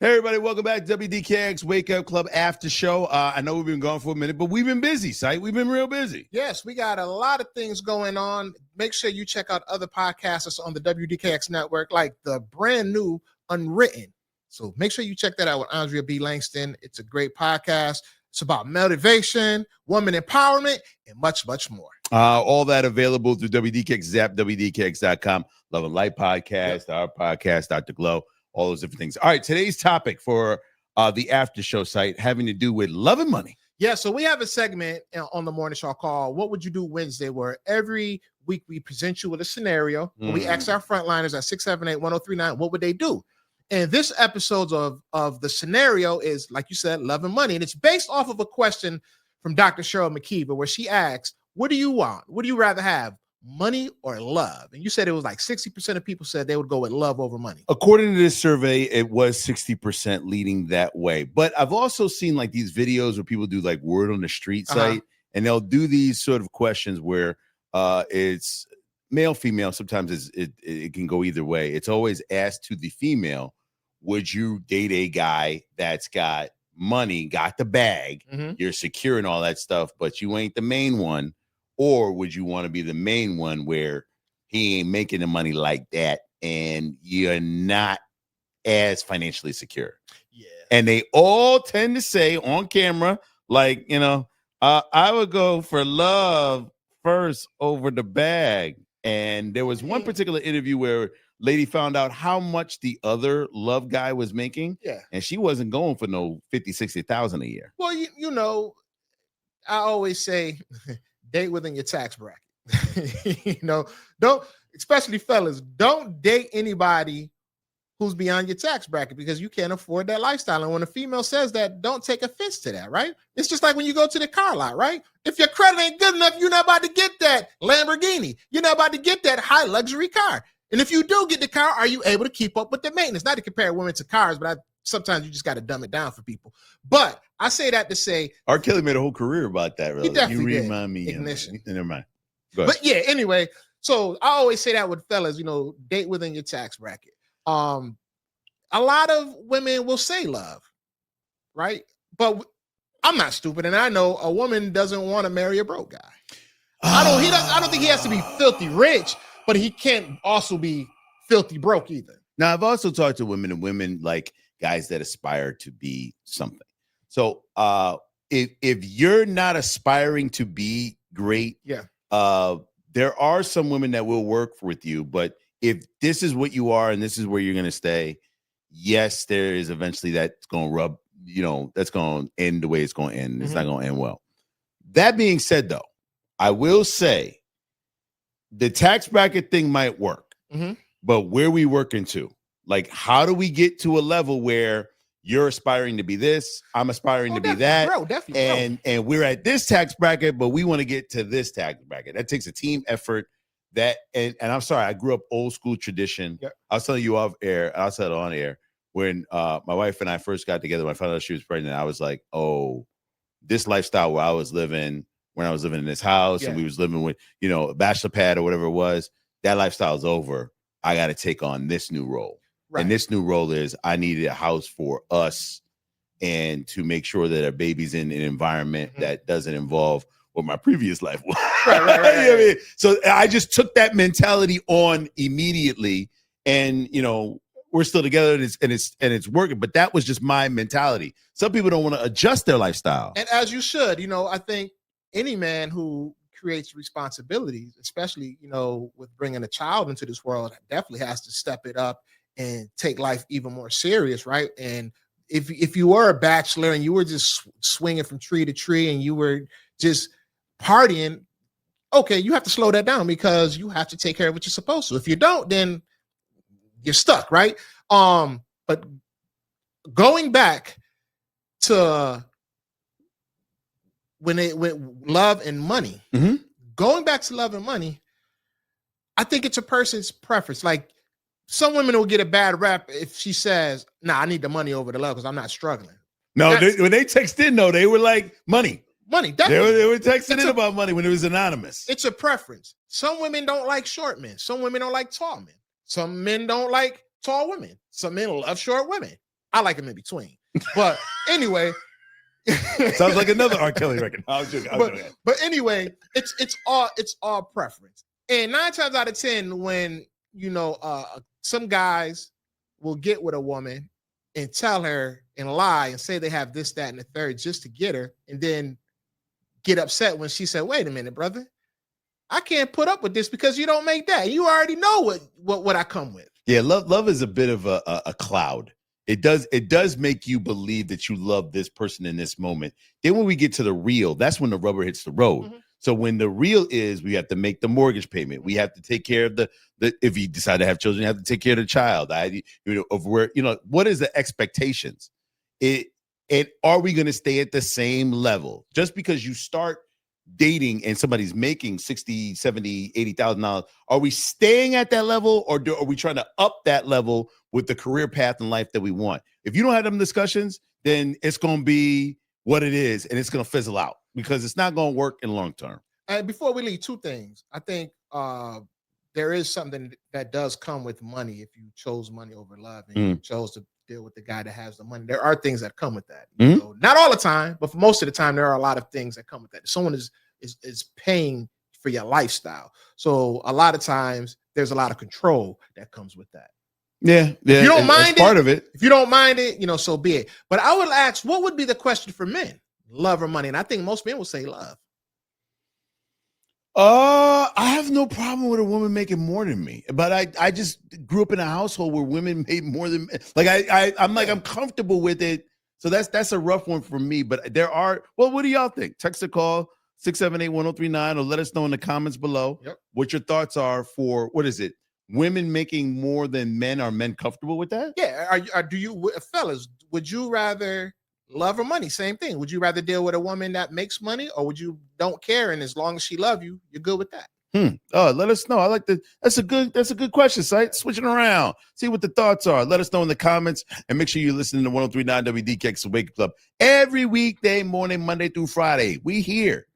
Hey, everybody, welcome back to WDKX Wake Up Club After Show. I know we've been gone for a minute, but we've been busy, Sight. We've been real busy. Yes, we got a lot of things going on. Make sure you check out other podcasts on the WDKX network, like the brand new Unwritten. So make sure you check that out with Andrea B. Langston. It's a great podcast. It's about motivation, woman empowerment, and much, much more. All that available through WDKX Zap, WDKX.com. Love and Light Podcast, Our podcast, Dr. Glow. All those different things. All right, today's topic for the after show site having to do with love and money. Yeah, so we have a segment on the morning show called What Would You Do Wednesday, where every week we present you with a scenario. And we ask our frontliners at 678-1039, what would they do? And this episode of the scenario is, like you said, love and money. And it's based off of a question from Dr. Cheryl McKeever, where she asks, what do you want? What do you rather have? Money or love? And you said it was like 60% of people said they would go with love over money. According to this survey, it was 60% leading that way. But I've also seen like these videos where people do like word on the street site, and they'll do these sort of questions where it's male, female. Sometimes it can go either way. It's always asked to the female, would you date a guy that's got money, got the bag, you're secure and all that stuff, but you ain't the main one? Or would you want to be the main one where he ain't making the money like that and you're not as financially secure? Yeah. And they all tend to say on camera, like, I would go for love first over the bag. And there was one particular interview where lady found out how much the other love guy was making. Yeah. And she wasn't going for no 50, 60,000 a year. Well, you know, I always say date within your tax bracket. Don't, especially fellas, don't date anybody who's beyond your tax bracket because you can't afford that lifestyle. And when a female says that, don't take offense to that, right? It's just like when you go to the car lot, right? If your credit ain't good enough, you're not about to get that Lamborghini. You're not about to get that high luxury car. And if you do get the car, are you able to keep up with the maintenance? Not to compare women to cars, but sometimes you just got to dumb it down for people. But I say that to say, R. Kelly made a whole career about that. Really, he definitely you remind me. Ignition. Never mind. But yeah, anyway, so I always say that with fellas, date within your tax bracket. A lot of women will say love, right? But I'm not stupid, and I know a woman doesn't want to marry a broke guy. I don't think he has to be filthy rich, but he can't also be filthy broke either. Now, I've also talked to women, and women like guys that aspire to be something. So if you're not aspiring to be great, there are some women that will work with you. But if this is what you are and this is where you're going to stay, yes, there is eventually that's going to rub, that's going to end the way it's going to end. It's not going to end well. That being said, though, I will say the tax bracket thing might work, but where we working to? Like, how do we get to a level where you're aspiring to be this, I'm aspiring to be that, and we're at this tax bracket, but we want to get to this tax bracket? That takes a team effort. And I'm sorry, I grew up old school tradition. Yep. I was telling you off air, and I'll tell it on air. When my wife and I first got together, when I found out she was pregnant, I was like, oh, this lifestyle where I was living, when I was living in this house and we was living with, a bachelor pad or whatever it was, that lifestyle is over. I got to take on this new role. Right. And this new role is I needed a house for us and to make sure that our baby's in an environment that doesn't involve what my previous life was. Right. You know what I mean? So I just took that mentality on immediately, and we're still together and it's working. But that was just my mentality. Some people don't want to adjust their lifestyle, and as you should. I think any man who creates responsibilities, especially with bringing a child into this world, definitely has to step it up and take life even more serious, right? And if you were a bachelor and you were just swinging from tree to tree and you were just partying, okay, you have to slow that down because you have to take care of what you're supposed to. If you don't, then you're stuck, right? But going back to when love and money, going back to love and money, I think it's a person's preference. Like, some women will get a bad rap if she says, "Nah, I need the money over the love because I'm not struggling." No, when they texted in, though, they were like, money. Definitely. They were texting in about money when it was anonymous. It's a preference. Some women don't like short men. Some women don't like tall men. Some men don't like tall women. Some men love short women. I like them in between. But anyway, sounds like another R. Kelly record. But anyway, it's all preference. And 9 times out of 10, when some guys will get with a woman and tell her and lie and say they have this, that, and the third just to get her, and then get upset when she said, "Wait a minute, brother, I can't put up with this because you don't make that. You already know what I come with." Yeah, love is a bit of a cloud. It does make you believe that you love this person in this moment. Then when we get to the real, that's when the rubber hits the road. Mm-hmm. So when the real is, we have to make the mortgage payment. We have to take care of the if you decide to have children, you have to take care of the child. What is the expectations? And are we going to stay at the same level? Just because you start dating and somebody's making $60,000, $70,000, $80,000, are we staying at that level, or are we trying to up that level with the career path in life that we want? If you don't have them discussions, then it's going to be what it is, and it's going to fizzle out because it's not going to work in long term. And before we leave, 2 things. I think there is something that does come with money. If you chose money over love and you chose to deal with the guy that has the money, there are things that come with that. Not all the time, but for most of the time, there are a lot of things that come with that. Someone is paying for your lifestyle. So a lot of times there's a lot of control that comes with that. Yeah. If you don't mind it, part of it. If you don't mind it, so be it. But I would ask, what would be the question for men? Love or money? And I think most men will say love. I have no problem with a woman making more than me, but I just grew up in a household where women made more than me. I'm comfortable with it. So that's a rough one for me. But there are, what do y'all think? Text or call 678-1039 or let us know in the comments below what your thoughts are for, what is it? Women making more than men. Are men comfortable with that? Yeah. Do you, fellas, would you rather love or money? Same thing. Would you rather deal with a woman that makes money, or would you don't care, and as long as she love you, you're good with that? Oh, let us know. I like that. That's a good question, Sight. Switching around. See what the thoughts are. Let us know in the comments, and make sure you're listening to 1039 WDKX Wake Club every weekday morning, Monday through Friday. We here.